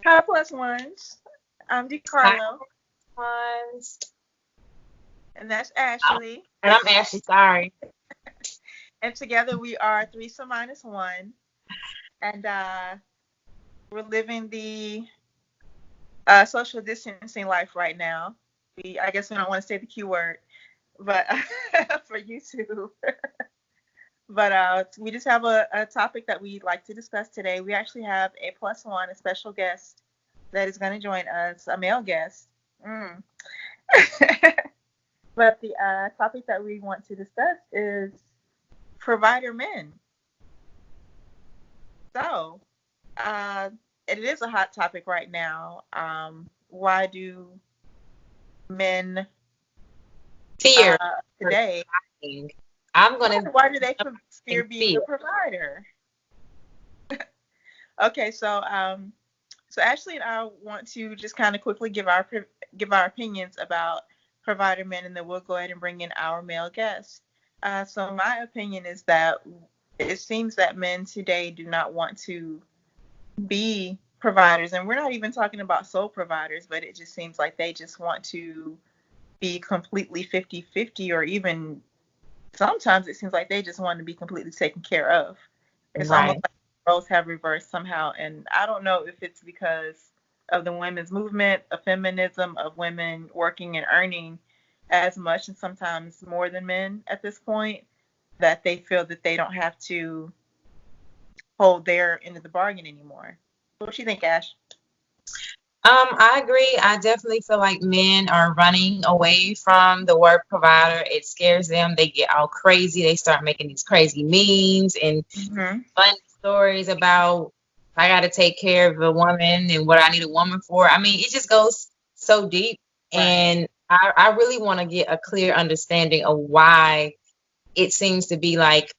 Hi, plus ones. I'm Hi, DeCarlo, ones. and that's Oh, Ashley. and I'm Ashley. Sorry. And together we are threesome minus one. And we're living the social distancing life right now. I guess we don't want to say the Q word, but for YouTube. But we just have a topic that we'd like to discuss today. We actually have a plus one, a special guest that is going to join us, a male guest. Mm. But the topic that we want to discuss is provider men. So, uh, it is a hot topic right now. Why do men Fear. today? I'm gonna Why do they in fear being fear. a provider? Okay, so Ashley and I want to just kind of quickly give our opinions about provider men, and then we'll go ahead and bring in our male guest. So my opinion is that it seems that men today do not want to be providers, and we're not even talking about sole providers, but it just seems like they just want to be completely 50-50, or even sometimes it seems like they just want to be completely taken care of. It's almost Right. like roles have reversed somehow, and I don't know if it's because of the women's movement, of feminism, of women working and earning as much and sometimes more than men at this point, that they feel that they don't have to hold their end of the bargain anymore. What do you think, Ash? I agree. I definitely feel like men are running away from the word provider. It scares them. They get all crazy. They start making these crazy memes and Hmm. funny stories about I got to take care of a woman and what I need a woman for. I mean, it just goes so deep. Right. And I really want to get a clear understanding of why it seems to be like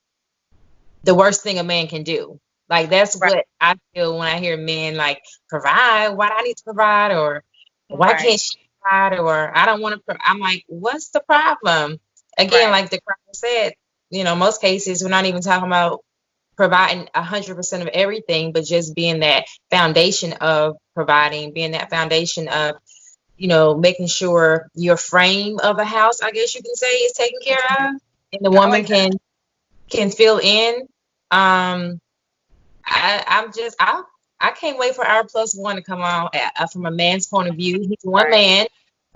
the worst thing a man can do. Like that's Right. what I feel when I hear men like provide. Why do I need to provide? Or why Right. can't she provide? Or I don't want to. I'm like, what's the problem? Again, Right. like the crowd said, most cases we're not even talking about providing 100% of everything, but just being that foundation of providing, being that foundation of making sure your frame of a house, I guess you can say, is taken care of, and the I woman like that. can fill in. I can't wait for our plus one to come on from a man's point of view. He's one Right. man,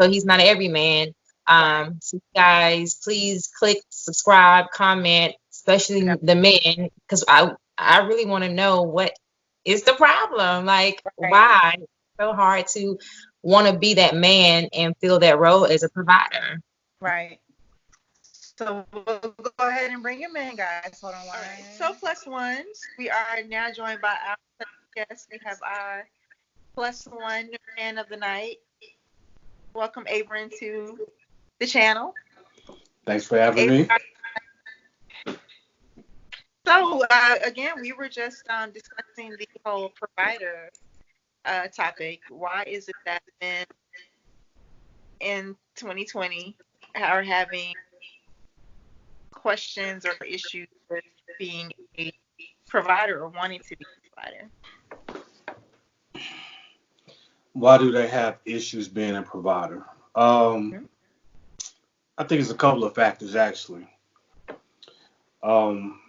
so he's not every man. Right. So guys, please click subscribe, comment, especially Yep. the men, because I really want to know what is the problem. Like, Right. why it's so hard to want to be that man and fill that role as a provider? Right. So we'll go ahead and bring him in, guys. Hold on one. All right. So plus ones, we are now joined by our guest. We have our plus one man of the night. Welcome, Abram, to the channel. Thanks for having Abram, me. so again, we were just discussing the whole provider topic. Why is it that men in 2020 are having questions or issues with being a provider or wanting to be a provider? Why do they have issues being a provider? Um, Mhm. I think it's a couple of factors actually. Um,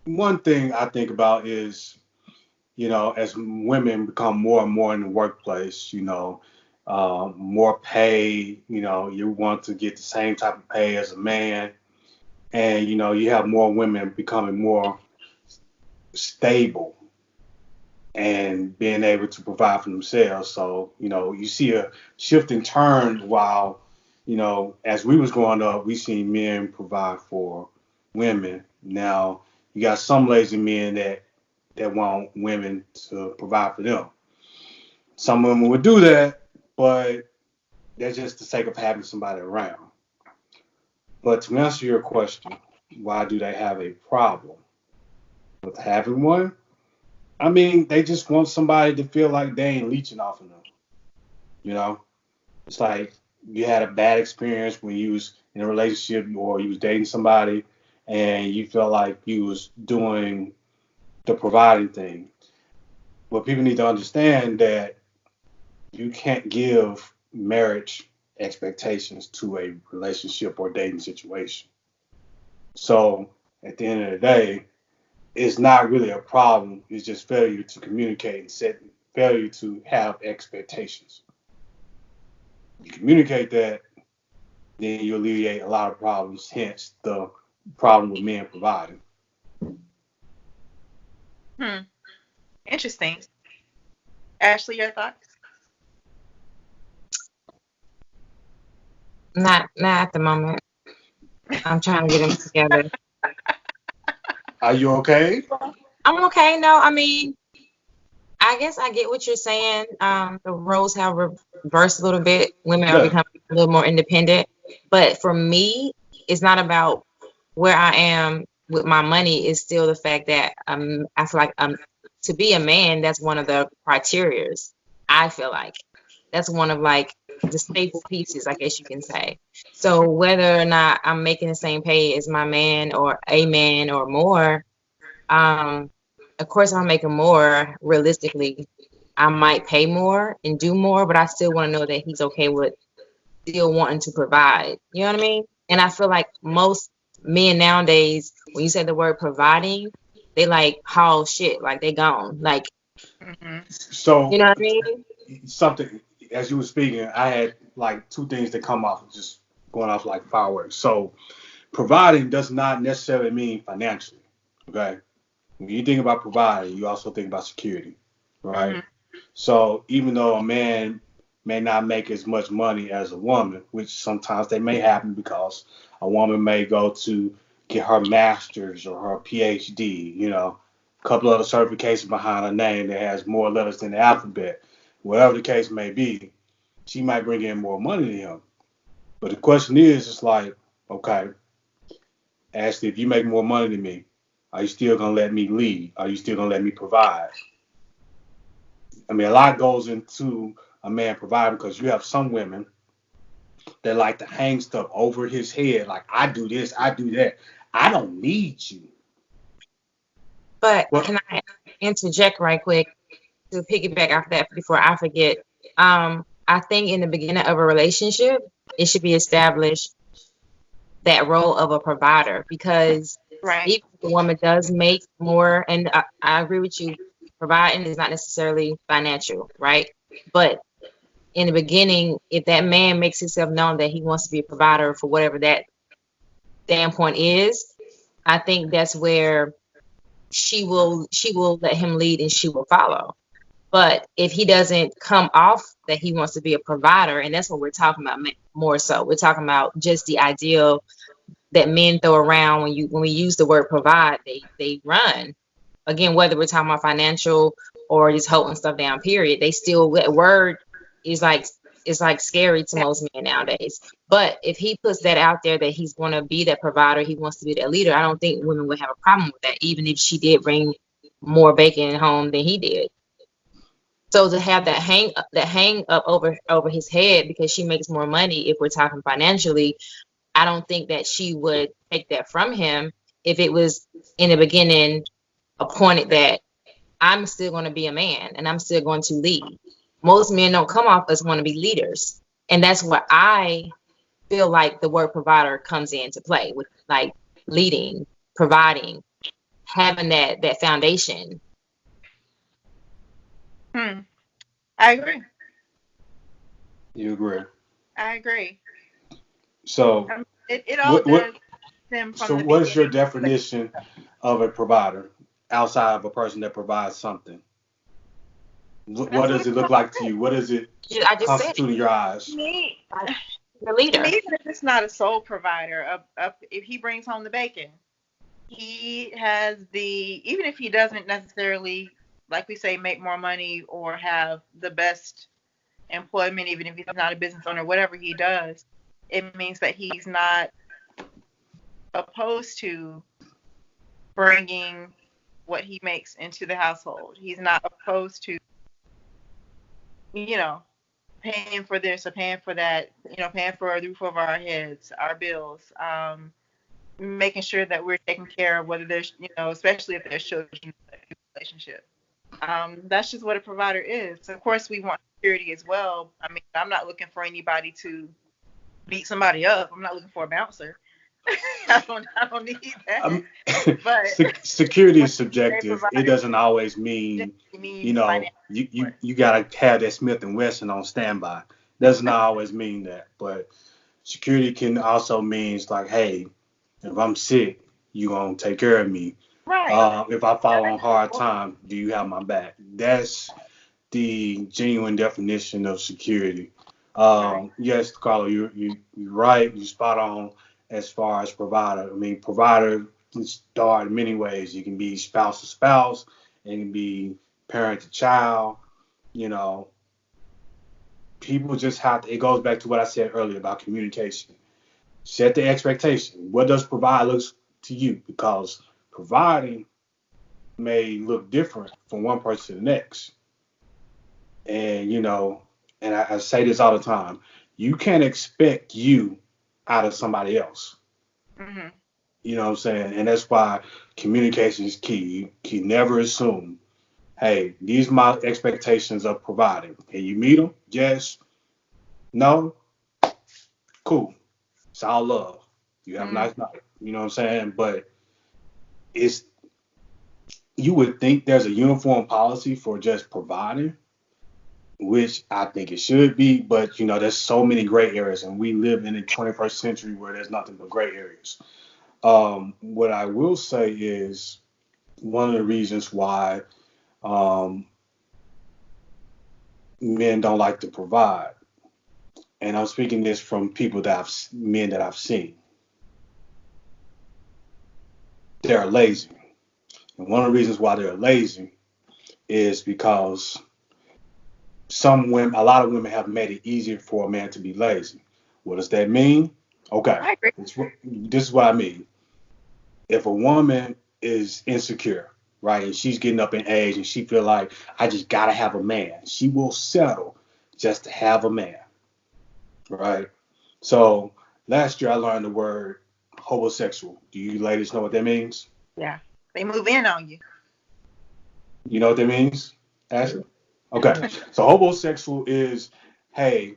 One thing I think about is, as women become more and more in the workplace, more pay, you want to get the same type of pay as a man, and you have more women becoming more stable and being able to provide for themselves. So, you see a shift in turn while, as we was growing up, we seen men provide for women. Now you got some lazy men that want women to provide for them. Some women would do that, but that's just the sake of having somebody around. But to answer your question, why do they have a problem with having one? I mean, they just want somebody to feel like they ain't leeching off of them. You know, it's like you had a bad experience when you was in a relationship or you was dating somebody, and you felt like you was doing the providing thing. But people need to understand that you can't give marriage expectations to a relationship or dating situation. So at the end of the day, it's not really a problem. It's just failure to communicate and failure to have expectations. You communicate that, then you alleviate a lot of problems, hence the problem with men providing. Interesting. Ashley, your thoughts? Not at the moment. I'm trying to get them together. Are you okay? I'm okay. No, I mean, I guess I get what you're saying. The roles have reversed a little bit. Women are Yeah. becoming a little more independent. But for me, it's not about where I am with my money. It's still the fact that I feel like to be a man, that's one of the criterias. I feel like that's one of like the staple pieces, I guess you can say. So whether or not I'm making the same pay as my man or a man or more, of course, if I'm making more, realistically, I might pay more and do more, but I still want to know that he's okay with still wanting to provide. You know what I mean? And I feel like most men nowadays, when you say the word providing, they like haul shit, like they gone. Like, you So know what I mean? something as you were speaking, I had like two things that come off just going off like fireworks. So providing does not necessarily mean financially. Okay. When you think about providing, you also think about security, right? So even though a man may not make as much money as a woman, which sometimes they may happen because a woman may go to get her master's or her PhD, a couple other certifications behind her name that has more letters than the alphabet. Whatever the case may be, she might bring in more money to him. But the question is, it's like, okay, Ashley, if you make more money than me, are you still gonna let me lead? Are you still gonna let me provide? I mean, a lot goes into a man providing because you have some women that like to hang stuff over his head, like I do this, I do that. I don't need you. But Well, can I interject right quick to piggyback off that before I forget? I think in the beginning of a relationship, it should be established that role of a provider because Right. if the woman does make more, and I agree with you, providing is not necessarily financial, right? But in the beginning, if that man makes himself known that he wants to be a provider for whatever that standpoint is, I think that's where she will let him lead and she will follow. But if he doesn't come off that he wants to be a provider, and that's what we're talking about more so, we're talking about just the ideal that men throw around when we use the word provide, they run. Again, whether we're talking about financial or just holding stuff down, period, they still that word is like it's like scary to most men nowadays. But if he puts that out there that he's going to be that provider, he wants to be that leader, I don't think women would have a problem with that, even if she did bring more bacon home than he did. So to have that hang up over his head because she makes more money, if we're talking financially, I don't think that she would take that from him if it was in the beginning appointed that I'm still going to be a man and I'm still going to lead. Most men don't come off as want to be leaders. And that's where I feel like the word provider comes into play with like leading, providing, having that foundation. Hmm. I agree. you agree. I agree. So It all what what does stem so from the what is your beginning. definition of a provider outside of a person that provides something? What That's what does it's it look like to you? What does it I just said constitute in your to eyes? me. like the To me, leader. even if it's not a sole provider, if he brings home the bacon, he has even if he doesn't necessarily, like we say, make more money or have the best employment, even if he's not a business owner, whatever he does, it means that he's not opposed to bringing what he makes into the household. He's not opposed to, you know, paying for this or paying for that, paying for the roof over our heads, our bills, making sure that we're taking care of whether there's, especially if there's children in the relationship. That's just what a provider is. Of course, we want security as well. I mean, I'm not looking for anybody to beat somebody up. I'm not looking for a bouncer. I don't need that. Um, But security when is they subjective. provide It it, doesn't always it mean, means financial support. you gotta have that Smith and Wesson on standby. Does not always mean that, but security can also means like, hey, if I'm sick, you gonna take care of me. Right. If I fall That on is hard important. time, do you have my back? That's the genuine definition of security. Right. Yes, Carlo, you're right. You're spot on as far as provider. I mean, provider can start in many ways. You can be spouse to spouse. It can be parent to child. You know, people just have to. It goes back to what I said earlier about communication. Set the expectation. What does provide looks to you? Because providing may look different from one person to the next. And I say this all the time. You can't expect you out of somebody else. Hmm. You know what I'm saying? And that's why communication is key. You can never assume, hey, these are my expectations of providing. Can you meet them? Yes. No. Cool. It's all love. You have a Mm. nice night. You know what I'm saying? But it's you would think there's a uniform policy for just providing, which I think it should be, but there's so many gray areas, and we live in the 21st century where there's nothing but gray areas. What I will say is one of the reasons why um, men don't like to provide, and I'm speaking this from people men that I've seen, they're lazy. And one of the reasons why they're lazy is because a lot of women have made it easier for a man to be lazy. What does that mean? Okay, I agree. this is what I mean. If a woman is insecure, right, and she's getting up in age and she feel like I just gotta have a man, she will settle just to have a man, right? So last year I learned the word homosexual. Do you ladies know what that means? Yeah. They move in on you. You know what that means, Ashley? Okay, Mhm. so homosexual is, hey,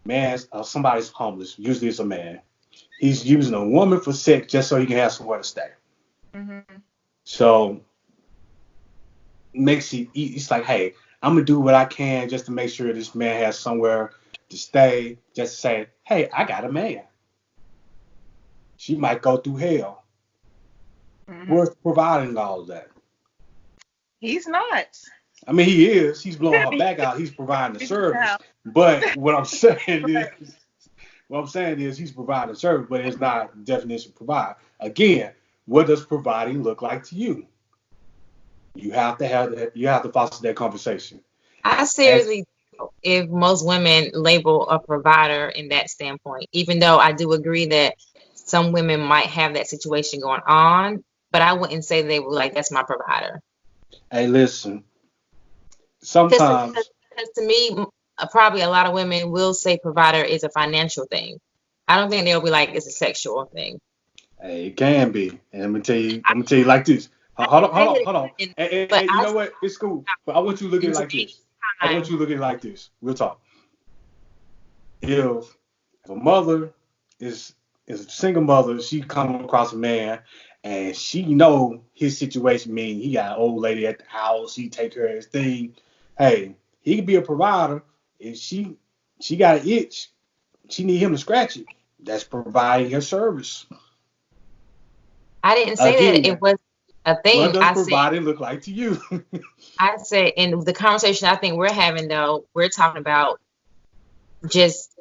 man, somebody's homeless. Usually it's a man. He's using a woman for sex just so he can have somewhere to stay. Hmm. So makes it it's like, hey, I'm gonna do what I can just to make sure this man has somewhere to stay. Just to say, hey, I got a man. She might go through hell. Hmm. Worth providing all of that. He's not. I mean, he is. He's blowing her He back out. He's providing the is now. service. But what I'm saying is, he's providing service, but it's not definition of provide. Again, what does providing look like to you? You have to foster that conversation. I As seriously, if most women label a provider in that standpoint, even though I do agree that some women might have that situation going on, but I wouldn't say they were like, that's my provider. Hey, listen. Because Sometimes to me, probably a lot of women will say provider is a financial thing. I don't think they'll be like it's a sexual thing. hey, it can be. And I'm gonna tell you like this. I Hold on, hold say on, that hold on. it, Hey, but you I know what? It's cool. But I want you to look at in it like today's this. I want time, you to look at it like this. We'll talk. If a mother is a single mother, she come across a man and she know his situation mean he got an old lady at the house, he take care of his thing. Hey, he could be a provider. If she got an itch, she need him to scratch it. That's providing her service. I didn't say that it Again, was a what thing. does providing look like to you? I said in the conversation I think we're having though, we're talking about just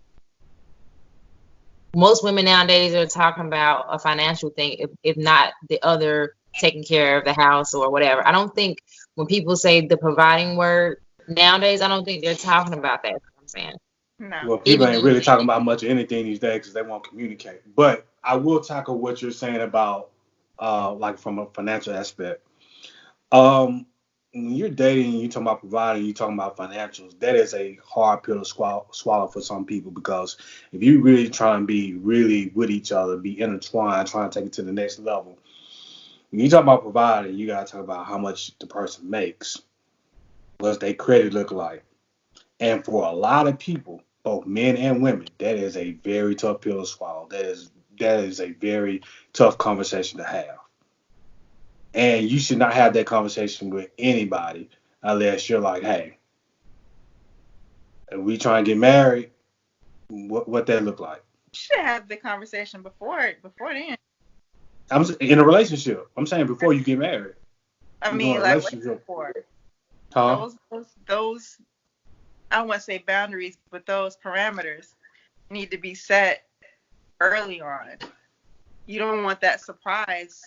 most women nowadays are talking about a financial thing, if not the other taking care of the house or whatever. I don't think when people say the providing word nowadays, I don't think they're talking about that. That's what I'm saying. No. Well, people Even ain't though really talking about much of anything these days because they won't communicate. But I will tackle what you're saying about, like from a financial aspect. Um, when you're dating, you talking about providing, you talking about financials. That is a hard pill to swallow for some people because if you really try and be really with each other, be intertwined, trying to take it to the next level. When you talk about providing, you gotta talk about how much the person makes. What's their credit look like? And for a lot of people, both men and women, that is a very tough pill to swallow. That is a very tough conversation to have. And you should not have that conversation with anybody unless you're like, hey, if we try and get married, what that look like? You should have the conversation before then. I'm in a relationship. I'm saying before you get married, I you doing mean, a like way relationship, before. huh? Those I don't want to say boundaries, but those parameters need to be set early on. You don't want that surprise.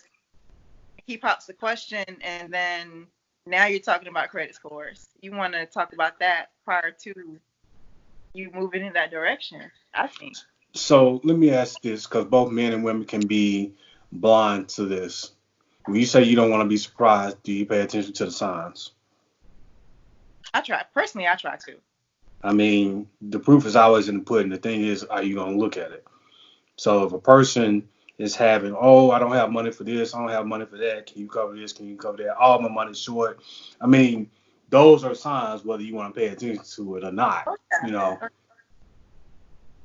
He pops the question, and then now you're talking about credit scores. You want to talk about that prior to you moving in that direction, I think. So let me ask this, because both men and women can be blind to this. When you say you don't want to be surprised, do you pay attention to the signs? I try to. I mean, the proof is always in the pudding. The thing is, are you going to look at it? So if a person is having, oh, I don't have money for this, I don't have money for that, can you cover this, can you cover that? All my money's short. I mean, those are signs whether you want to pay attention to it or not. You know,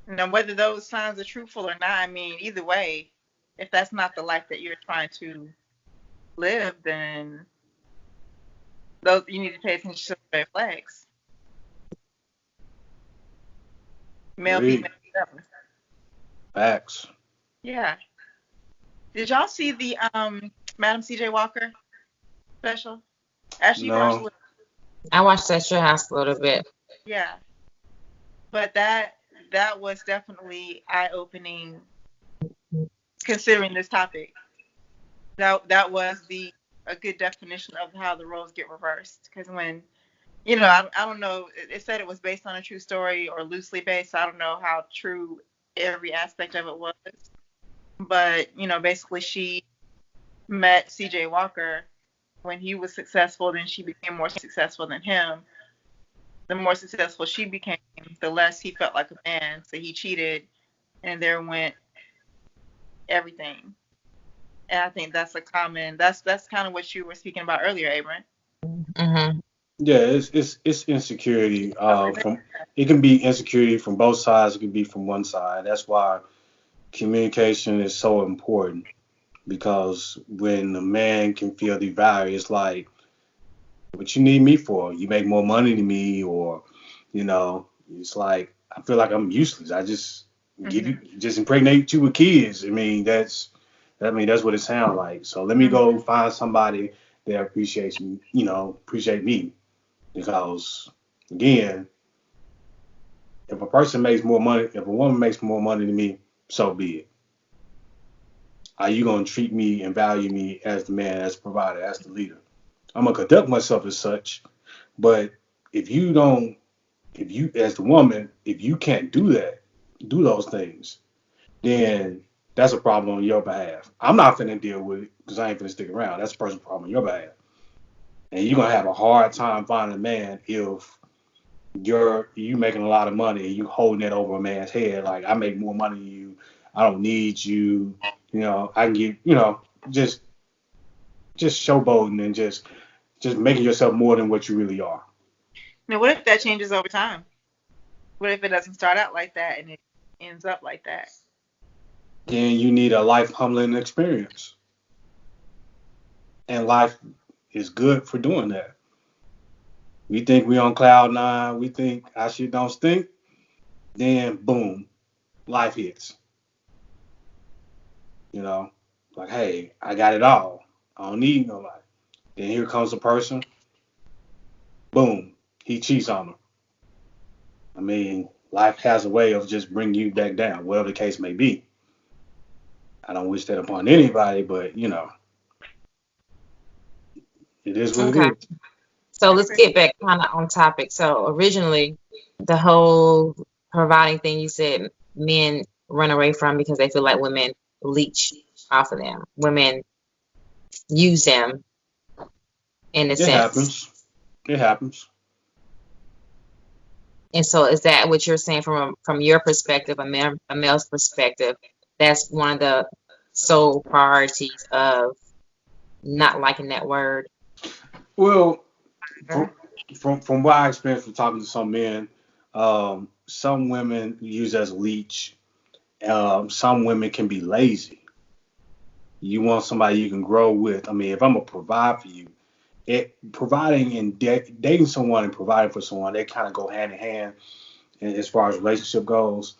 Now, whether those signs are truthful or not, I mean, either way, if that's not the life that you're trying to live, then those you need to pay attention to the red flags. Male, agreed. female, whatever. Facts. Yeah. Did y'all see the Madam C.J. Walker special? Actually, you watched a No. little. I watched that Your House a little bit. Yeah, but that was definitely eye opening considering this topic. That was the a good definition of how the roles get reversed. Because when I don't know, it said it was based on a true story or loosely based. I don't know how true every aspect of it was, but basically she met C.J. Walker when he was successful. Then she became more successful than him. The more successful she became, the less he felt like a man. So he cheated, and there went everything. And I think that's a common. That's kind of what you were speaking about earlier, Abram. Hmm. Yeah, it's insecurity. From it can be insecurity from both sides. It can be from one side. That's why communication is so important because when a man can feel devalued, it's like, what you need me for? You make more money than me, or you know, it's like I feel like I'm useless. I just give you, Hmm. just impregnate you with kids. I mean that's what it sounds like. So let me Hmm. go find somebody that appreciates me, appreciate me, because again, if a woman makes more money than me, so be it. Are you gonna treat me and value me as the man, as the provider, as the leader? I'm gonna conduct myself as such, but if you don't, if you as the woman, if you can't do those things, then that's a problem on your behalf. I'm not finna deal with it because I ain't finna stick around. That's a personal problem on your behalf, and you're gonna have a hard time finding a man if you making a lot of money and you holding it over a man's head. Like, I make more money than you, I don't need you. I can get, just showboating and just making yourself more than what you really are. Now, what if that changes over time? What if it doesn't start out like that and it ends up like that? Then you need a life humbling experience, and life is good for doing that. We think we on cloud nine. We think our shit don't stink. Then boom, life hits. You know, like, hey, I got it all. I don't need nobody. Then here comes a person. Boom, he cheats on her. I mean, life has a way of just bringing you back down, whatever the case may be. I don't wish that upon anybody, but it is what it Okay. is. So I let's agree. get back kind of on topic. So originally, the whole providing thing you said men run away from because they feel like women leech off of them. Women use them in a It sense. happens. It happens. And so is that what you're saying from your perspective, a male's perspective? That's one of the sole priorities of not liking that word. Well, for, Provider? from what I experienced from talking to some men, some women use as a leech. Some women can be lazy. You want somebody you can grow with. I mean, if I'm gonna provide for you, providing and dating someone and providing for someone, they kind of go hand in hand. And as far as relationship goes,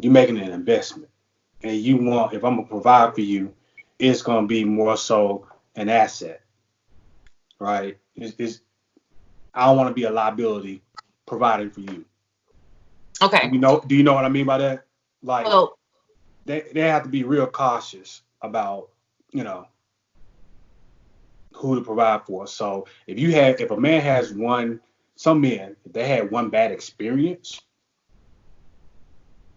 you're making an investment, and you want if I'm gonna provide for you, it's gonna be more so an asset, right? I don't want to be a liability providing for you. Okay. Do you know what I mean by that? Like Well, they have to be real cautious about, you know, who to provide for. So if a man has some men, if they had one bad experience,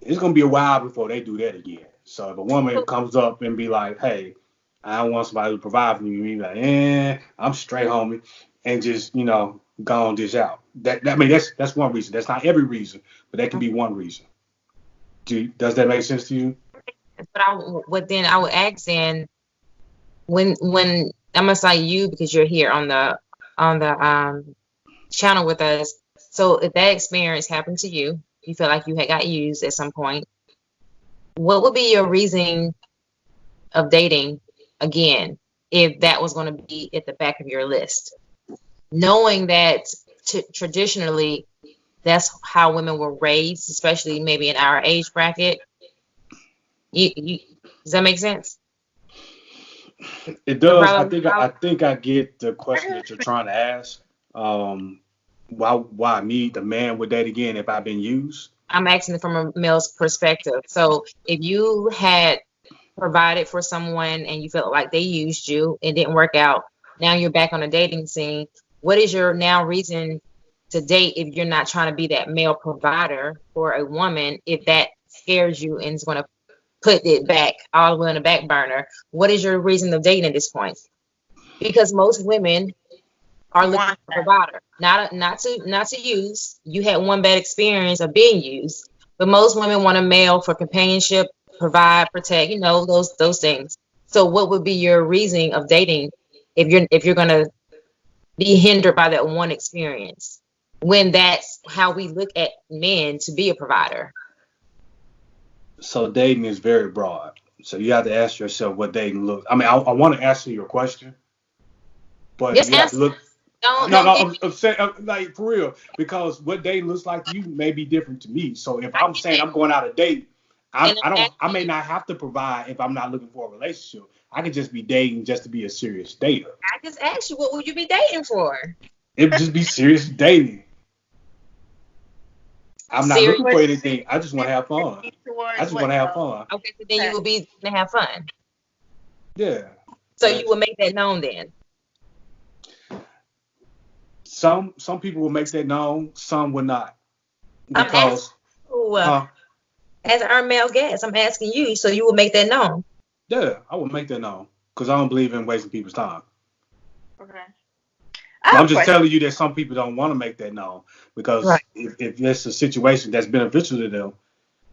it's gonna be a while before they do that again. So if a woman comes up and be like, hey, I want somebody to provide for me, you be like, I'm straight, homie, and just, go on dish out. I mean that's one reason. That's not every reason, but that can be one reason. Does that make sense to you? but then I would ask then when I'm gonna say you because you're here on the channel with us. So if that experience happened to you, you feel like you had got used at some point, what would be your reason of dating again if that was going to be at the back of your list? Knowing that traditionally that's how women were raised, especially maybe in our age bracket. Does that make sense? It does. I think I get the question that you're trying to ask. Why me, the man, would date again if I've been used? I'm asking from a male's perspective. So if you had provided for someone and you felt like they used you, it didn't work out, now you're back on the dating scene. What is your now reason to date if you're not trying to be that male provider for a woman? If that scares you and is going to put it back all the way on the back burner, what is your reason of dating at this point? Because most women are looking for a provider, not to use. You had one bad experience of being used, but most women want a male for companionship, provide, protect, those things. So what would be your reasoning of dating if you're gonna be hindered by that one experience when that's how we look at men to be a provider? So dating is very broad. So you have to ask yourself what dating looks. I mean, I want to answer your question, but Just you have to answer. look. Don't No, give me. I'm saying like for real, because what dating looks like to you may be different to me. So if I I'm saying get I'm going out a date, it. And I may not have to provide if I'm not looking for a relationship. I could just be dating just to be a serious dater. I just asked you, what would you be dating for? It would just be serious dating. I'm not Serious. looking for anything. I just want to have fun. I Towards just want to have though? fun. Okay, so then you will be to have fun. Yeah. So you will make that known then. Some people will make that known. Some will not. I'm asking Because, you, huh? as our male guest, I'm asking you, so you will make that known. Yeah, I will make that known. Because I don't believe in wasting people's time. Okay. I'm just telling you that some people don't want to make that known. Right. Because if it's a situation that's beneficial to them,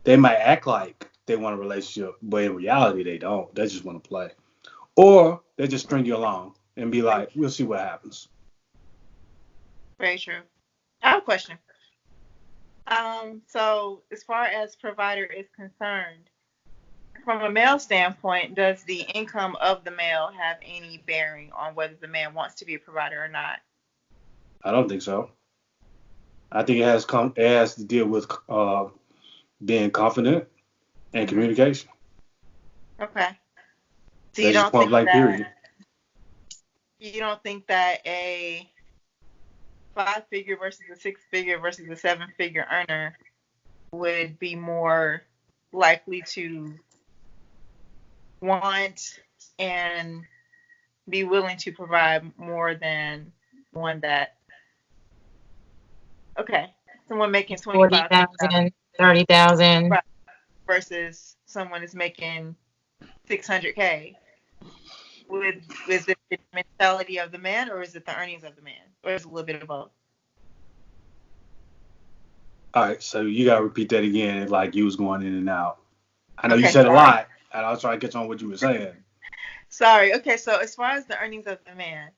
they might act like they want a relationship, but in reality, they don't. They just want to play. Or they just string you along and be like, we'll see what happens. Very true. I have a question. So as far as provider is concerned, from a male standpoint, does the income of the male have any bearing on whether the man wants to be a provider or not? I don't think so. I think it has to deal with being confident and communication. Okay. So That's just point blank period. You don't think that a 5-figure versus a 6-figure versus a 7-figure earner would be more likely to want and be willing to provide more than one that, okay, someone making 40,000, 30,000. right, versus someone is making 600K? Is it the mentality of the man, or is it the earnings of the man, or is it a little bit of both? All right, so you gotta repeat that again, like you was going in and out. I know you Okay, said sorry. a lot, and I was trying to catch on what you were saying. Sorry. Okay, so as far as the earnings of the man,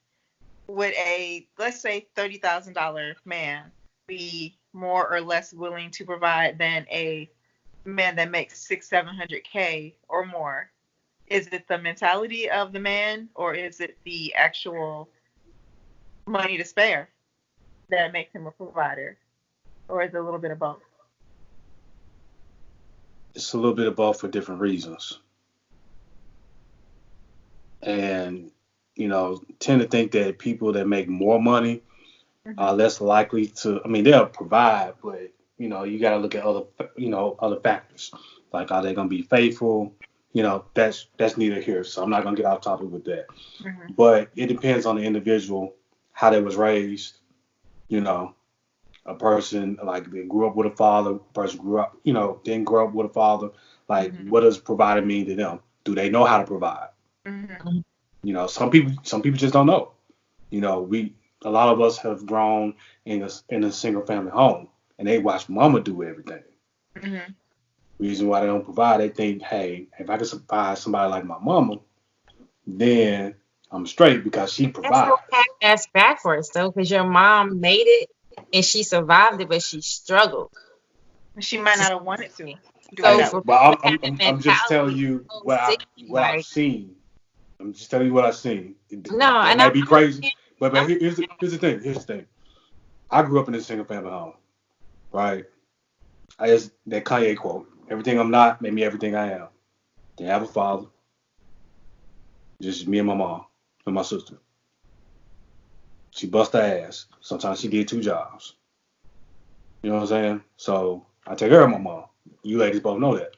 would a, let's say, $30,000 man be more or less willing to provide than a man that makes 700K or more? Is it the mentality of the man, or is it the actual money to spare that makes him a provider, or is it a little bit of both? It's a little bit of both for different reasons. And, tend to think that people that make more money are less likely to, I mean, they'll provide, but, you got to look at other factors. Like, are they going to be faithful? That's neither here. So I'm not going to get off topic with that. But it depends on the individual, how they was raised. A person like they grew up with a father, a person grew up, didn't grow up with a father. Like, what does providing mean to them? Do they know how to provide? Some people just don't know. A lot of us have grown in a single family home, and they watch mama do everything. Reason why they don't provide, they think, hey, if I can provide somebody like my mama, then I'm straight because she provides. That's backwards though, because your mom made it and she survived it, but she struggled. She might not have wanted to. I'm just telling you what I've seen. I'm just telling you what I've seen. That might be crazy, but here's the thing. Here's the thing. I grew up in a single family home, right? That Kanye quote. Everything I'm not made me everything I am. Didn't have a father. Just me and my mom and my sister. She bust her ass. Sometimes she did 2 jobs. You know what I'm saying? So I take care of my mom. You ladies both know that.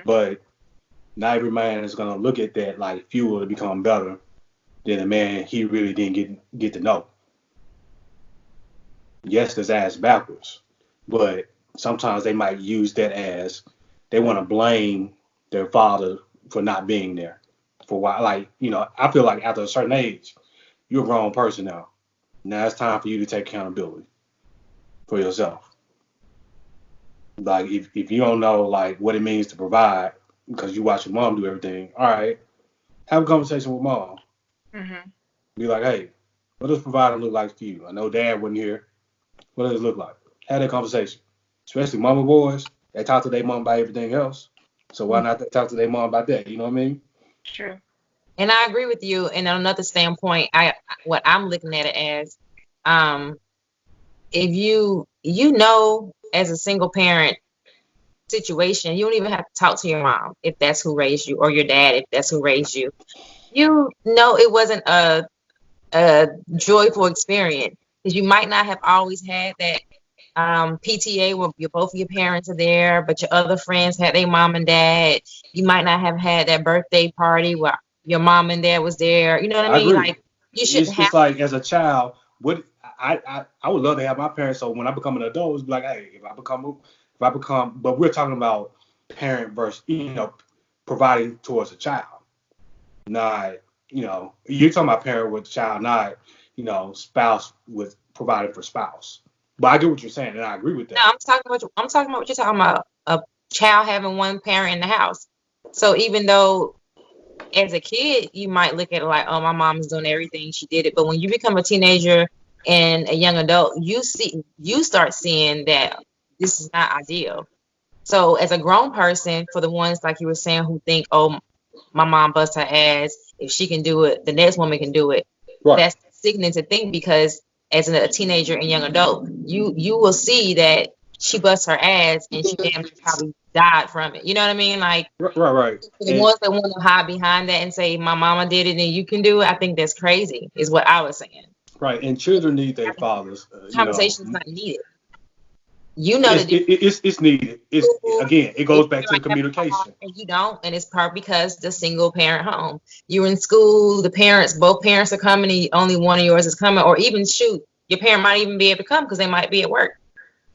But not every man is gonna look at that like fuel to become better than a man he really didn't get to know. Yes, that's ass backwards, but sometimes they might use that as they want to blame their father for not being there for why. Like, I feel like after a certain age, you're a grown person now. Now it's time for you to take accountability for yourself. Like, if you don't know like what it means to provide because you watch your mom do everything, all right, have a conversation with mom. Be like, hey, what does providing look like to you? I know dad wasn't here. What does it look like? Have that conversation. Especially mama boys, they talk to their mom about everything else. So why not talk to their mom about that? You know what I mean? True. And I agree with you. And on another standpoint, what I'm looking at it as, if as a single parent situation, you don't even have to talk to your mom if that's who raised you, or your dad if that's who raised you. It wasn't a joyful experience, because you might not have always had that PTA where both of your parents are there, but your other friends had their mom and dad. You might not have had that birthday party where your mom and dad was there. You know what I mean? Agree. Like, you shouldn't have. It's like, as a child, what I would love to have my parents. So when I become an adult, it's like, hey, if I become, but we're talking about parent versus providing towards a child, not you're talking about parent with child, not spouse with providing for spouse. But I get what you're saying, and I agree with that. No, I'm talking about what you're talking about. A child having one parent in the house. So even though as a kid you might look at it like, oh, my mom is doing everything, she did it, but when you become a teenager and a young adult, you start seeing that this is not ideal. So as a grown person, for the ones like you were saying who think, oh, my mom busts her ass, if she can do it, the next woman can do it. Right. That's sickening to think, because as a teenager and young adult, you will see that she busts her ass and she damn probably died from it. You know what I mean? Like, right. The ones that want to hide behind that and say my mama did it and you can do it, I think that's crazy, is what I was saying. Right, and children need their fathers. Conversation is not needed. It's needed. It goes back to the communication. And you don't, and it's part because the single parent home. You're in school, both parents are coming, and only one of yours is coming, or even your parent might even be able to come because they might be at work.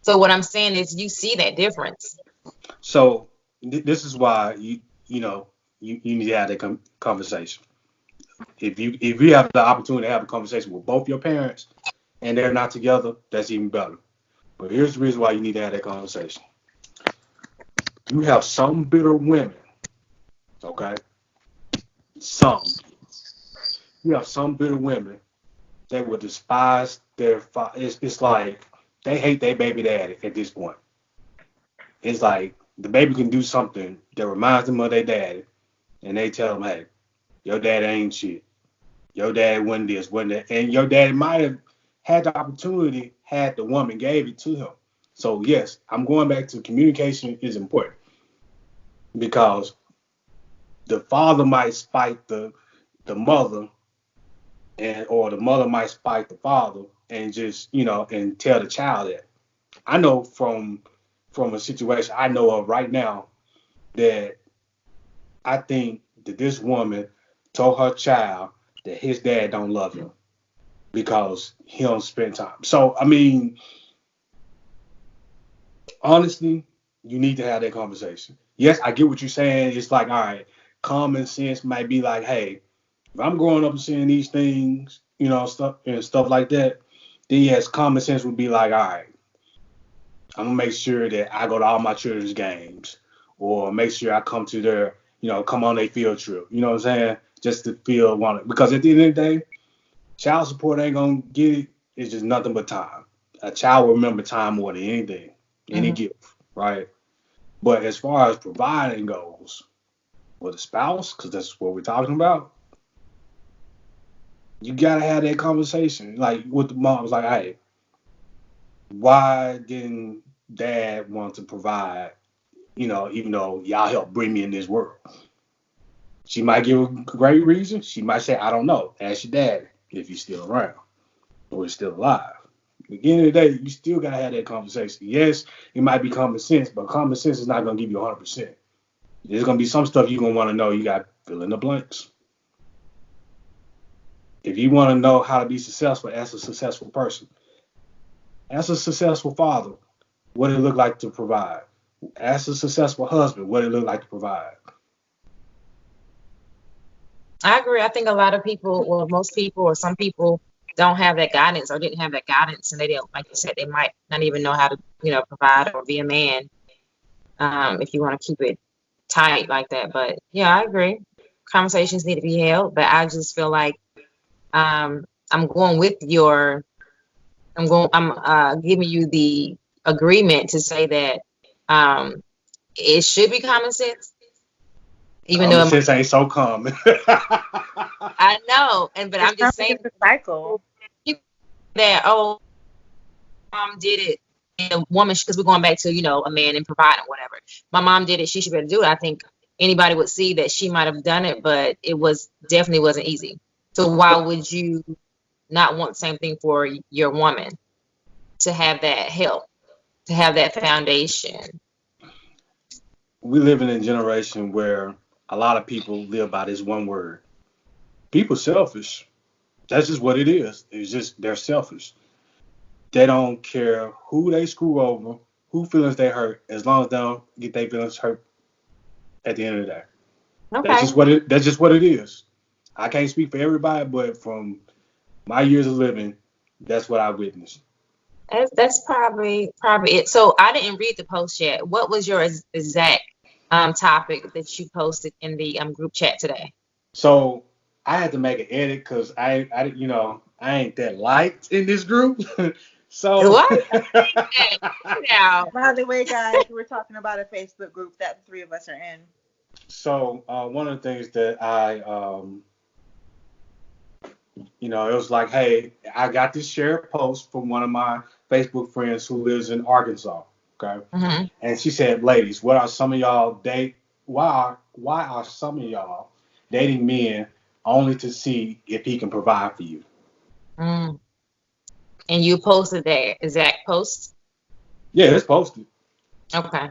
So what I'm saying is, you see that difference. So this is why you need to have that conversation. If you have the opportunity to have a conversation with both your parents and they're not together, that's even better. But here's the reason why you need to have that conversation. You have some bitter women, okay? You have some bitter women they would despise their father. It's like they hate their baby daddy at this point. It's like the baby can do something that reminds them of their daddy, and they tell them, "Hey, your dad ain't shit. Your dad wasn't this, wasn't that," and your dad might have had the opportunity had the woman gave it to him. So yes, I'm going back to communication is important because the father might spite the mother, and or the mother might spite the father, and just and tell the child that. I know from a situation I know of right now that I think that this woman told her child that his dad don't love him because he don't spend time. So I mean, honestly, you need to have that conversation. Yes, I get what you're saying. It's like, all right, common sense might be like, hey, if I'm growing up and seeing these things, stuff like that, then yes, common sense would be like, all right, I'm gonna make sure that I go to all my children's games, or make sure I come to their, come on their field trip. You know what I'm saying? Just to feel wanted. Because at the end of the day, child support ain't gonna get it. It's just nothing but time. A child will remember time more than anything, any Mhm. gift, right? But as far as providing goes with a spouse, because that's what we're talking about, you gotta have that conversation. Like with the mom, it's like, hey, why didn't dad want to provide? Even though y'all helped bring me in this world, she might give a great reason. She might say, I don't know. Ask your dad if he's still around or he's still alive. At the end of the day, you still gotta have that conversation. Yes, it might be common sense, but common sense is not gonna give you 100%. There's gonna be some stuff you're gonna want to know. You got to fill in the blanks. If you want to know how to be successful as a successful person, as a successful father, what did it look like to provide? As a successful husband, what did it look like to provide? I agree. I think a lot of people, or most people, or some people don't have that guidance or didn't have that guidance, and they don't, like you said, they might not even know how to, provide or be a man. If you want to keep it tight like that. But yeah, I agree. Conversations need to be held, but I just feel like I'm going with your. I'm giving you the agreement to say that um, it should be common sense, even though Common it might, sense ain't so common. I know, but It's I'm kind just of saying like a cycle. that, oh, mom did it, and a woman, because we're going back to a man and providing whatever. My mom did it, she should be able to do it. I think anybody would see that she might have done it, but it was definitely wasn't easy. So why would you not want the same thing for your woman, to have that help, to have that foundation? We live in a generation where a lot of people live by this one word. People selfish. That's just what it is. It's just they're selfish. They don't care who they screw over, who feelings they hurt, as long as they don't get their feelings hurt at the end of the day. Okay. That's just what it is. I can't speak for everybody, but from my years of living, that's what I witnessed. That's probably it. So I didn't read the post yet. What was your exact topic that you posted in the group chat today? So I had to make an edit because I ain't that liked in this group. So What? Now. By the way, guys, we're talking about a Facebook group that the three of us are in. one of the things that it was like, hey, I got this shared post from one of my Facebook friends who lives in Arkansas. Okay. Hmm. And she said, ladies, what are some of y'all date? Why are some of y'all dating men only to see if he can provide for you? Mm. And you posted that exact post? Yeah, it's posted. Okay.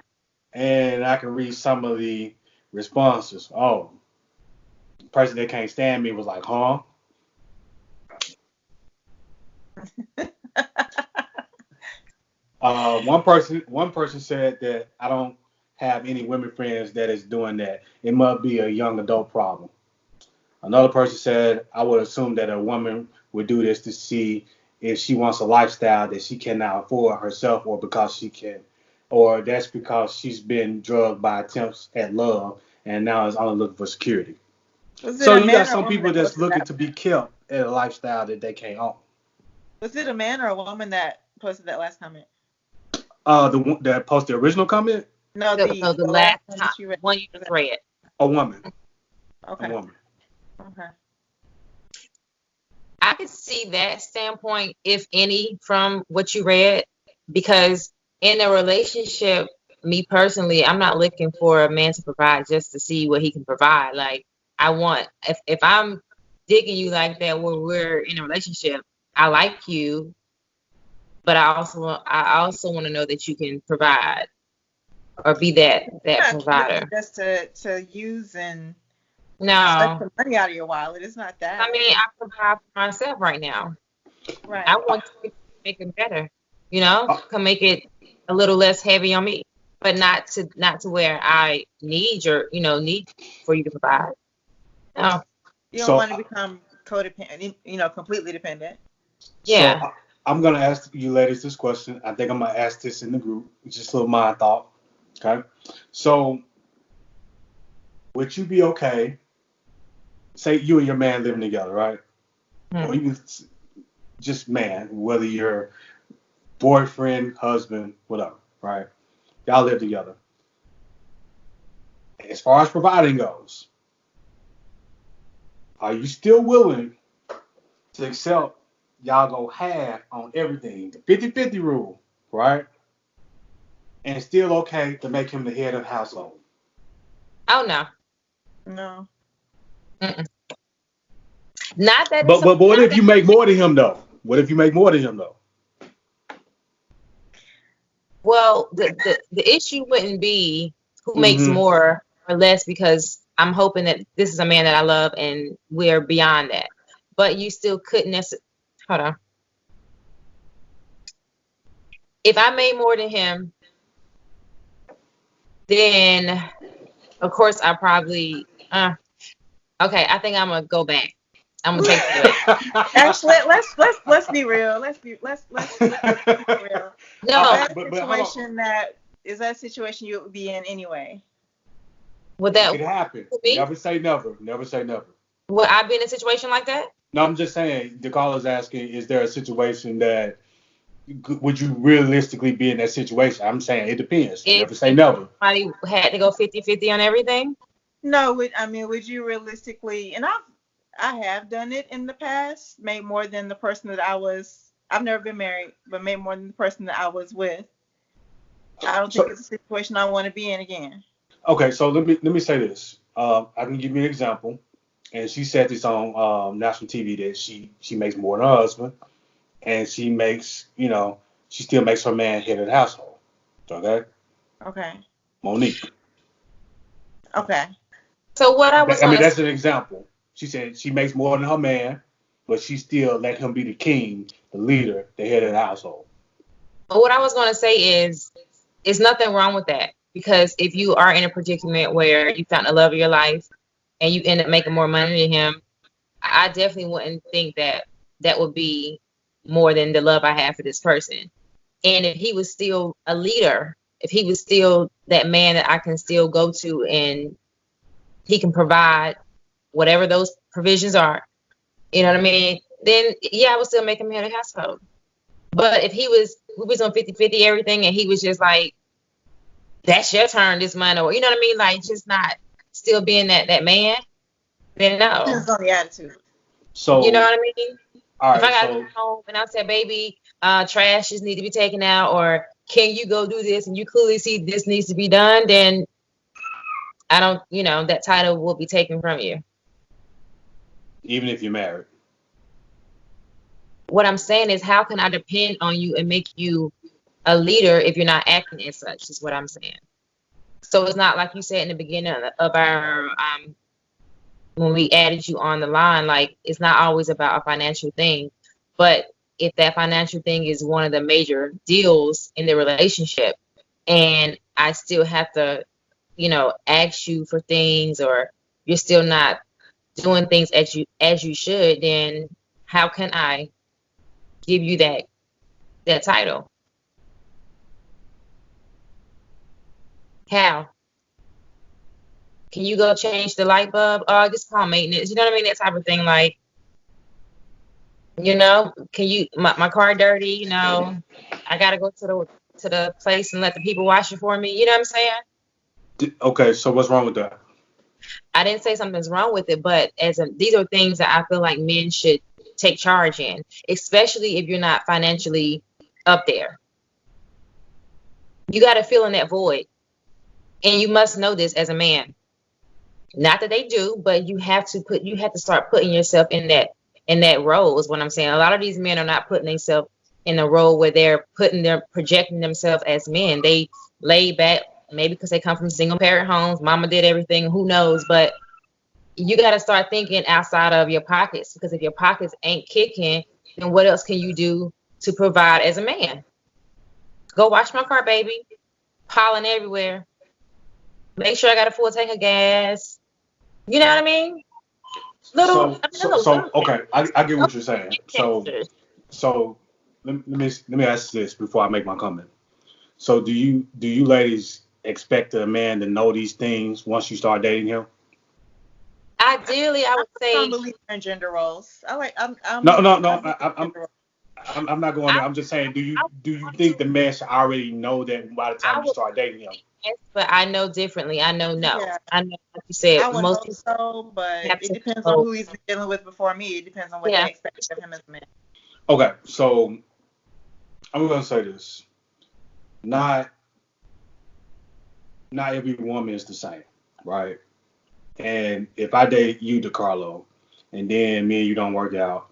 And I can read some of the responses. Oh, the person that can't stand me was like, huh? One person said that I don't have any women friends that is doing that. It must be a young adult problem. Another person said I would assume that a woman would do this to see if she wants a lifestyle that she cannot afford herself, or because she can, or that's because she's been drugged by attempts at love and now is only looking for security. Was it So a you got man or a some woman people that that's posted looking that? to be kept at a lifestyle that they can't own. Was it a man or a woman that posted that last comment? The one that posted the original comment? No, The the last last one time, that you read. one you just read. A woman. Okay. A woman. Okay. I could see that standpoint, if any, from what you read, because in a relationship, me personally, I'm not looking for a man to provide just to see what he can provide. Like, I want, if I'm digging you like that when we're in a relationship, I like you, but I also want to know that you can provide or be that Not looking provider. just to use and suck No, the money out of your wallet. It's not that. I mean, I provide for myself right now. Right. I want to make it better, can make it a little less heavy on me, but not to where I need need for you to provide. No, You don't So, want to become codependent, completely dependent. so yeah. I'm gonna ask you ladies this question. I think I'm gonna ask this in the group. It's just a little mind thought. Okay. So, would you be okay? Say you and your man living together, right? Or Hmm. you just man, whether you're boyfriend, husband, whatever, right? Y'all live together. As far as providing goes, are you still willing to accept y'all go half on everything, the 50-50 rule, right? And it's still okay to make him the head of the household. Oh no. No. Mm-mm. Not that it's But what not if that. you make more than him though? What if you make more than him though? Well, the issue wouldn't be who makes Mm-hmm. more or less, because I'm hoping that this is a man that I love and we're beyond that. But you still couldn't necessarily. Hold on. If I made more than him, then of course I probably okay, I think I'm gonna go back. I'm gonna take that back. Actually, let's be real. Let's be real. Is No, that a but hold on. situation you would be in anyway? would It that could happen. would be? Never say never. Never say never. Would I be in a situation like that? No, I'm just saying. The caller's asking, is there a situation that would you realistically be in that situation? I'm saying it depends. If Never say never. somebody had to go 50-50 on everything? No, would you realistically? And I have done it in the past. Made more than the person that I was. I've never been married, but made more than the person that I was with. I don't think So it's a situation I want to be in again. okay, so let me say this. I can give you an example, and she said this on national TV that she makes more than her husband, and she still makes her man head of the household. Okay, Okay. Monique. Okay. So what I was I mean, gonna that's an example. She said she makes more than her man, but she still let him be the king, the leader, the head of the household. what I was gonna say is, there's nothing wrong with that, because if you are in a predicament where you found the love of your life and you end up making more money than him, I definitely wouldn't think that that would be more than the love I have for this person. And if he was still a leader, if he was still that man that I can still go to and he can provide whatever those provisions are, you know what I mean? Then yeah, I would still make him head of the household. But if we was on 50-50 everything and he was just like, that's your turn this month, or you know what I mean? Like, just not still being that man, then no. Depends on the attitude. You know So, what I mean? all If I right, gotta come so home and I said, baby, trash just need to be taken out, or can you go do this, and you clearly see this needs to be done, then I don't, that title will be taken from you. even if you're married, What I'm saying is, how can I depend on you and make you a leader if you're not acting as such, is what I'm saying. So it's not like you said in the beginning of our when we added you on the line, like, it's not always about a financial thing. But if that financial thing is one of the major deals in the relationship, and I still have to, ask you for things, or you're still not doing things as you should, then how can I give you that title? How? Can you go change the light bulb? Oh, just call maintenance. You know what I mean? That type of thing. Like, You know, can you my car dirty? You know, I gotta go to the place and let the people wash it for me. You know what I'm saying? Okay, so what's wrong with that? I didn't say something's wrong with it, but these are things that I feel like men should take charge in, especially if you're not financially up there. You got to fill in that void, and you must know this as a man. Not that they do, but you have to start putting yourself in that role is what I'm saying. A lot of these men are not putting themselves in a role where they're projecting themselves as men. They lay back, maybe because they come from single parent homes, mama did everything, who knows, but you got to start thinking outside of your pockets, because if your pockets ain't kicking, then what else can you do to provide as a man? Go wash my car, baby. Pollen everywhere. Make sure I got a full tank of gas. You know what I mean? Okay, I get what you're saying. Gestures. So let me ask this before I make my comment. So do you ladies expect a man to know these things once you start dating him? Ideally, I would I don't say believe in gender roles. No. I believe in gender roles. I'm not going there. I'm just saying, do you think the man should already know that by the I time you would start dating him? say yes, but I know differently. I know no. Yeah, I know, like you said, I would most hope people so, but have it to depends on know. who he's been dealing with before me. It depends on what they Yeah. expect of him as a man. Okay, so I'm gonna say this: not not every woman is the same, right? And if I date you, DeCarlo, and then me and you don't work out,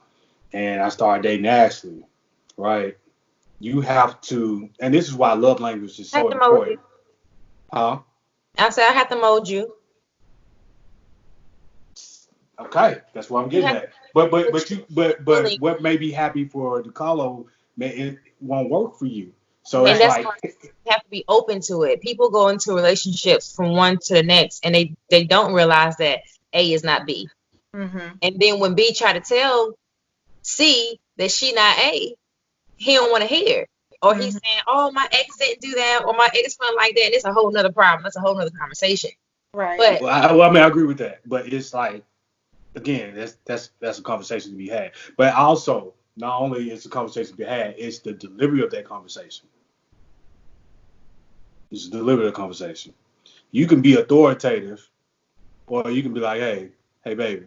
and I start dating Ashley, right? You have to, and this is why love language is I have so to mold you. important, huh? I said I have to mold you. Okay, that's what I'm You getting have at. But to but you but fully, what may be happy for DeCarlo may it won't work for you. So and it's that's why like, you have to be open to it. People go into relationships from one to the next, and they don't realize that A is not B. Mm-hmm. And then when B try to tell C that she not A, he don't want to hear. Or he's Mm-hmm. saying, "Oh, my ex didn't do that," or "My ex felt like that." And it's a whole nother problem. That's a whole nother conversation. Right. But well, I mean, I agree with that, but it's like, again, that's a conversation to be had. But also, not only is the conversation to be had, it's the delivery of that conversation. It's the delivery of the conversation. You can be authoritative, or you can be like, hey, baby,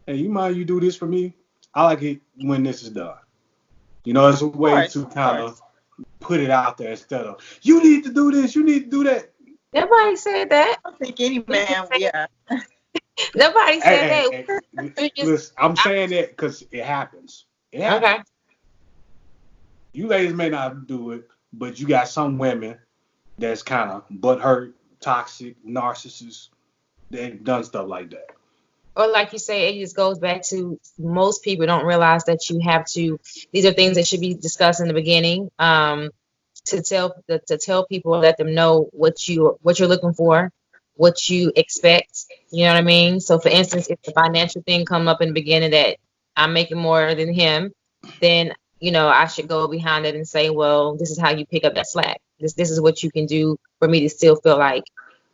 hey, you mind you do this for me? I like it when this is done. It's a Of way course. to Of kind of course. put it out there instead of you need to do this, you need to do that. nobody said that. I don't think any We just man, said, yeah. nobody said Hey, that. hey, hey, We just listen, I'm I, saying that because it happens. It okay. happens. You ladies may not do it, but you got some women that's kind of butthurt, toxic, narcissists. They've done stuff like that. Or like you say, it just goes back to most people don't realize that you have to. These are things that should be discussed in the beginning. To tell people, let them know what you're looking for, what you expect. You know what I mean? So, for instance, if the financial thing come up in the beginning that I'm making more than him, then I should go behind it and say, well, this is how you pick up that slack. This is what you can do for me to still feel like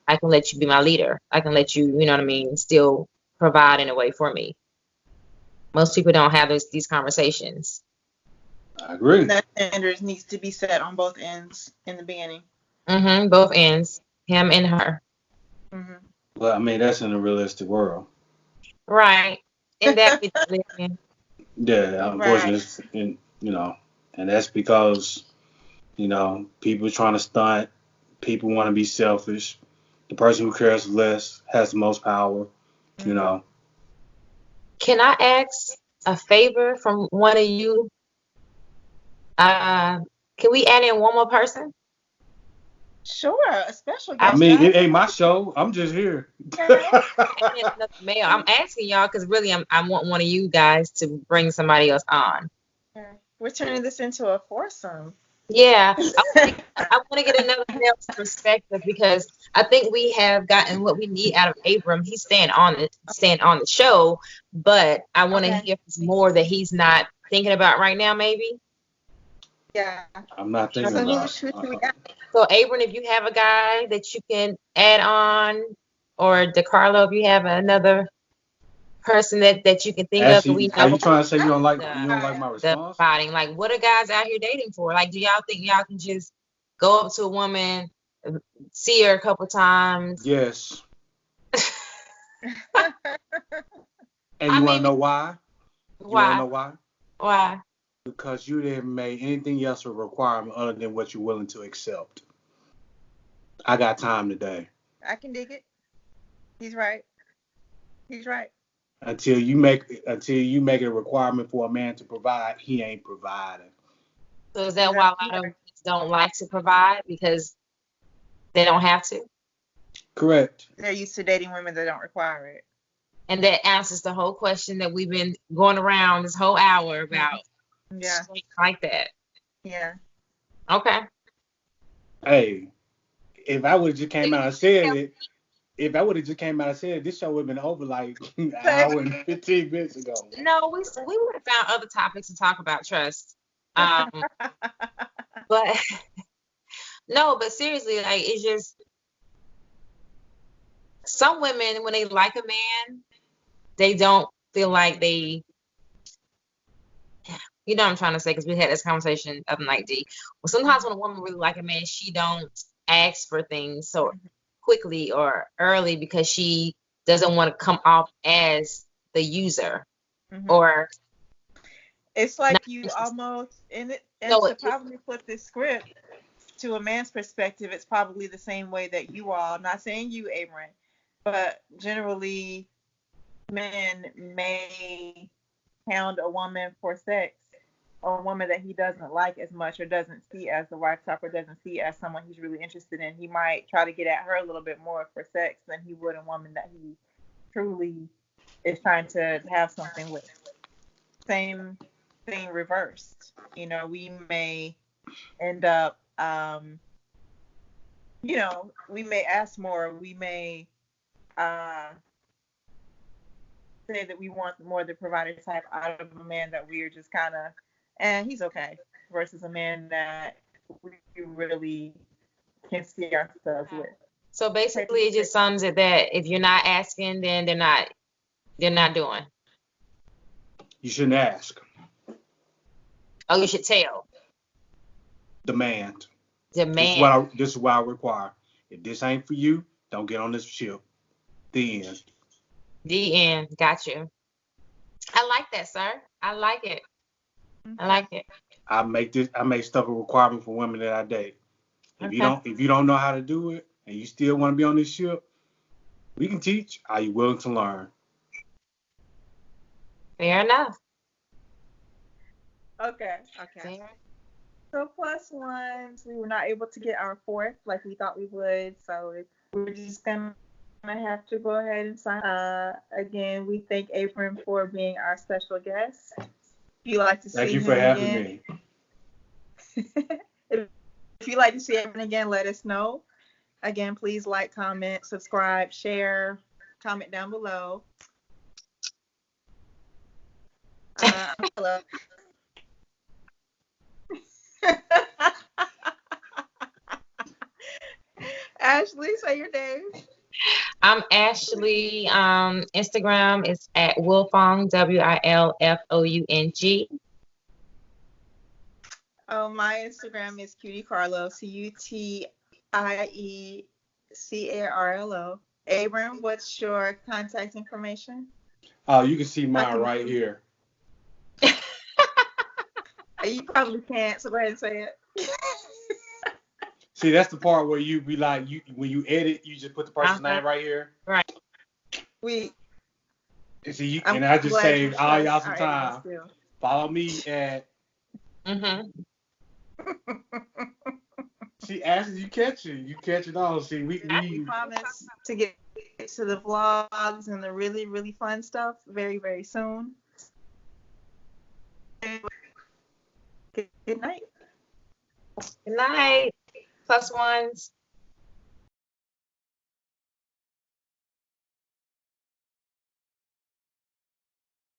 I can let you be my leader. I can let you, you know what I mean, still provide in a way for me. Most people don't have these conversations. I agree. That standards needs to be set on both ends in the beginning. Both ends, him and her. Mm-hmm. But I mean, that's in a realistic world. Right. And that we live in. Yeah, Right. unfortunately, and that's because people trying to stunt. People want to be selfish. The person who cares less has the most power. You Mm-hmm. know. Can I ask a favor from one of you? Uh, can we add in one more person? Sure. A special I I guest, mean, right? it ain't my show. I'm just here. Okay. add in another male. I'm asking y'all because really I want one of you guys to bring somebody else on. Okay. We're turning this into a foursome. Yeah, I want to get another male's perspective because I think we have gotten what we need out of Abram. He's staying on the show, but I want to Okay. hear more that he's not thinking about right now, maybe. Yeah. I'm not thinking So who about. should we got? So, Abram, if you have a guy that you can add on, or DeCarlo, if you have another person that you can think of. We Ashley, are know you trying to say you don't like the my the response? providing. Like, what are guys out here dating for? Like, do y'all think y'all can just go up to a woman, see her a couple times? Yes. And I you want mean, to know why? You want to why? know why? Why? Because you didn't make anything else a requirement other than what you're willing to accept. I got time today. I can dig it. He's right. He's right. Until you make it a requirement for a man to provide, he ain't providing. So is He's that why a absolutely lot of right. men don't like to provide because they don't have to? Correct. They're used to dating women that don't require it. And that answers the whole question that we've been going around this whole hour about. Yeah. Like that. Yeah. Okay. Hey, if I would have just came out and said it, this show would have been over like an hour and 15 minutes ago. No, we would have found other topics to talk about, trust. But no, but seriously, like, it's just some women, when they like a man, they don't feel like they, you know what I'm trying to say, because we had this conversation the other night, D. Well, sometimes when a woman really like a man, she don't ask for things so quickly or early because she doesn't want to come off as the user or It's like not you interested. almost and No, to probably flip this script to a man's perspective, it's probably the same way that you all, not saying you, Abram, but generally men may hound a woman for sex, or a woman that he doesn't like as much or doesn't see as the wife top or doesn't see as someone he's really interested in. He might try to get at her a little bit more for sex than he would a woman that he truly is trying to have something with. Same thing reversed. We may end up, we may ask more. We may uh, say that we want more the provider type out of a man that we are just kind of, and he's okay, versus a man that we really can see ourselves with. so basically it just sums it that if you're not asking, then they're not doing. You shouldn't ask. Oh, you should tell. Demand. Demand. This is what I require. If this ain't for you, don't get on this ship. The end. The end. Got you. I like that, sir. I like it. I like it. I make stuff a requirement for women that I date. Okay. If you don't know how to do it and you still want to be on this ship, we can teach. Are you willing to learn? Fair enough. Okay. Fair. So plus ones, we were not able to get our fourth like we thought we would. So we're just gonna have to go ahead and sign. Again, we thank Abram for being our special guest. If you like to Thank see you him for having again, me. if you like to see him again, let us know. Again, please like, comment, subscribe, share, comment down below. Hello. Ashley, say your name. I'm Ashley. Instagram is at Wilfong, WILFOUNG. Oh, my Instagram is Cutie Carlo, CUTIECARLO. Abram, what's your contact information? Oh, you can see mine right here. You probably can't, so go ahead and say it. See, that's the part where you be like, when you edit, you just put the person's name right here. Right. And I just saved all y'all some time. Follow me at. See, Ashley, you catch it all. See, we promise to get to the vlogs and the really, really fun stuff very, very soon. Good night. Good night. Plus ones.